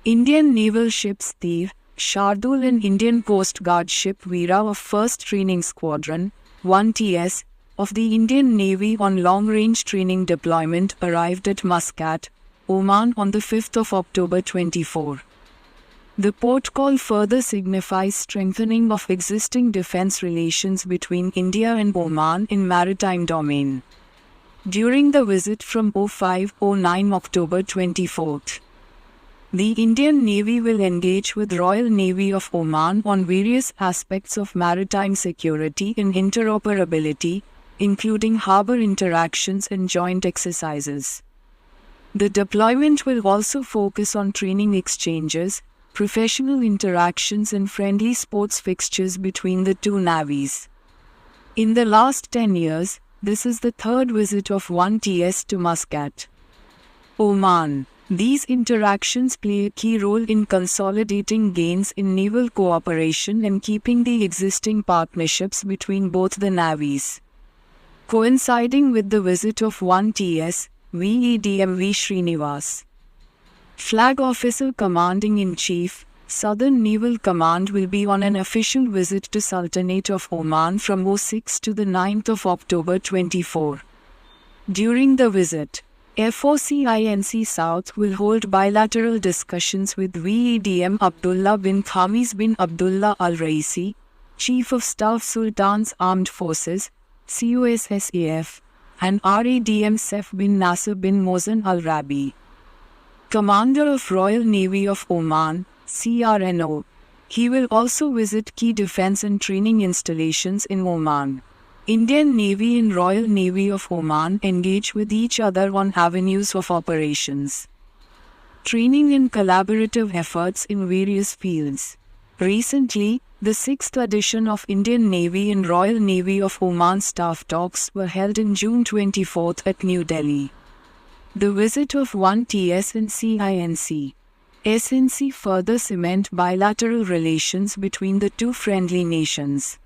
Indian naval ships Tir, Shardul and Indian Coast Guard ship Veera of 1st Training Squadron, 1TS, of the Indian Navy on long-range training deployment arrived at Muscat, Oman on the 5th of October 24. The port call further signifies strengthening of existing defense relations between India and Oman in maritime domain. During the visit from 05-09 October 24, the Indian Navy will engage with Royal Navy of Oman on various aspects of maritime security and interoperability, including harbour interactions and joint exercises. The deployment will also focus on training exchanges, professional interactions and friendly sports fixtures between the two navies. In the last 10 years, this is the third visit of 1TS to Muscat, Oman. These interactions play a key role in consolidating gains in naval cooperation and keeping the existing partnerships between both the navies. Coinciding with the visit of 1TS, VEDM V. Srinivas, Flag Officer Commanding-in-Chief, Southern Naval Command, will be on an official visit to Sultanate of Oman from 06 to the 9th of October 24. During the visit, FOCINC South will hold bilateral discussions with VEDM Abdullah bin Khamis bin Abdullah Al Raisi, Chief of Staff Sultan's Armed Forces, COSSAF, and RADM Saif bin Nasser bin Mohsen Al Rabi, Commander of Royal Navy of Oman, CRNO. He will also visit key defense and training installations in Oman. Indian Navy and Royal Navy of Oman engage with each other on avenues of operations, training and collaborative efforts in various fields. Recently, the 6th edition of Indian Navy and Royal Navy of Oman staff talks were held in June 24 at New Delhi. The visit of 1TS and CINC SNC further cement bilateral relations between the two friendly nations.